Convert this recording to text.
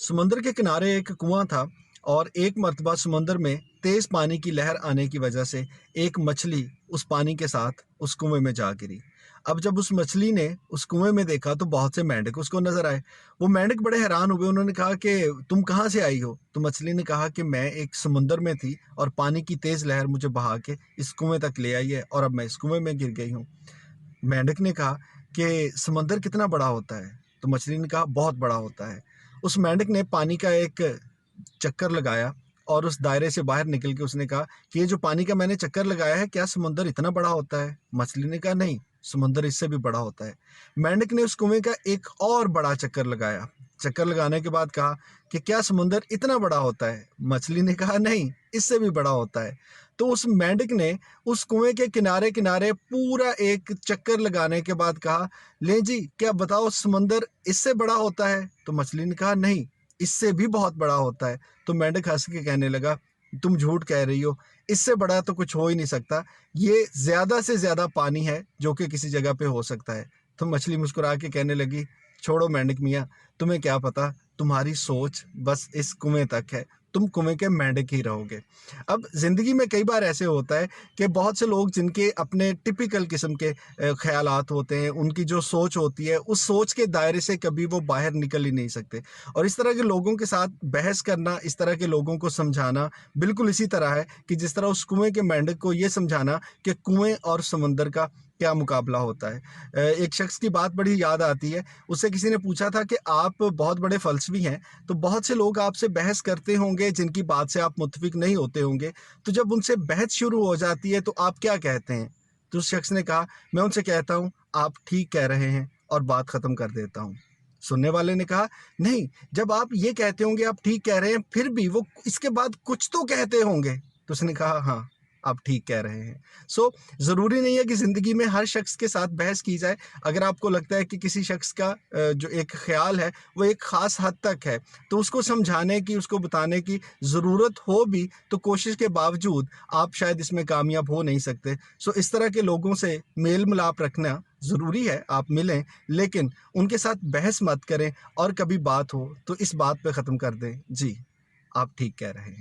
समुद्र के किनारे एक कुआं था और एक मर्तबा समुद्र में तेज पानी की लहर आने की वजह से एक मछली उस पानी के साथ उस कुएं में जा गिरी। अब जब उस मछली ने उस कुएं में देखा तो बहुत से मेंढक उसको नजर आए। वो मेंढक बड़े हैरान हुए। उन्होंने कहा कि तुम कहाँ से आई हो? तो मछली ने कहा कि मैं एक समुद्र में थी और पानी की तेज लहर मुझे बहा के इस कुएं तक ले आई है और अब मैं इस कुएं में गिर गई हूँ। मेंढक ने कहा कि समंदर कितना बड़ा होता है? तो मछली ने कहा बहुत बड़ा होता है। उस मेंढक ने पानी का एक चक्कर लगाया और उस दायरे से बाहर निकल के उसने कहा कि ये जो पानी का मैंने चक्कर लगाया है, क्या समुंदर इतना बड़ा होता है? मछली ने कहा नहीं, समुंदर इससे भी बड़ा होता है। मेंढक ने उस कुएं का एक और बड़ा चक्कर लगाया। चक्कर लगाने के बाद कहा कि क्या समुंदर इतना बड़ा होता है? मछली ने कहा नहीं, इससे भी बड़ा होता है। तो उस मेंढक ने उस कुएं के किनारे किनारे पूरा एक चक्कर लगाने के बाद कहा, ले जी, क्या बताओ समंदर इससे बड़ा होता है? तो मछली ने कहा नहीं, इससे भी बहुत बड़ा होता है। तो मेंढक हंस के कहने लगा, तुम झूठ कह रही हो, इससे बड़ा तो कुछ हो ही नहीं सकता। ये ज्यादा से ज्यादा पानी है जो कि किसी जगह पे हो सकता है। तो मछली मुस्कुरा के कहने लगी, छोड़ो मेंढक मियाँ, तुम्हें क्या पता, तुम्हारी सोच बस इस कुएं तक है, तुम कुएं के मेंढक ही रहोगे। अब जिंदगी में कई बार ऐसे होता है कि बहुत से लोग जिनके अपने टिपिकल किस्म के ख्यालात होते हैं, उनकी जो सोच होती है, उस सोच के दायरे से कभी वो बाहर निकल ही नहीं सकते। और इस तरह के लोगों के साथ बहस करना, इस तरह के लोगों को समझाना बिल्कुल इसी तरह है कि जिस तरह उस कुएं के मेंढक को ये समझाना कि कुएं और समंदर का क्या मुकाबला होता है। एक शख्स की बात बड़ी याद आती है। उससे किसी ने पूछा था कि आप बहुत बड़े फलसफी हैं, तो बहुत से लोग आपसे बहस करते होंगे जिनकी बात से आप मुत्तफिक नहीं होते होंगे, तो जब उनसे बहस शुरू हो जाती है तो आप क्या कहते हैं? तो उस शख्स ने कहा, मैं उनसे कहता हूँ आप ठीक कह रहे हैं और बात खत्म कर देता हूँ। सुनने वाले ने कहा, नहीं, जब आप ये कहते होंगे आप ठीक कह रहे हैं, फिर भी वो इसके बाद कुछ तो कहते होंगे। तो उसने कहा, हाँ, आप ठीक कह रहे हैं। सो ज़रूरी नहीं है कि ज़िंदगी में हर शख्स के साथ बहस की जाए। अगर आपको लगता है कि किसी शख्स का जो एक ख्याल है वो एक ख़ास हद तक है, तो उसको समझाने की, उसको बताने की ज़रूरत हो भी तो कोशिश के बावजूद आप शायद इसमें कामयाब हो नहीं सकते। सो इस तरह के लोगों से मेल मिलाप रखना ज़रूरी है, आप मिलें, लेकिन उनके साथ बहस मत करें और कभी बात हो तो इस बात पे ख़त्म कर दें, जी, आप ठीक कह रहे हैं।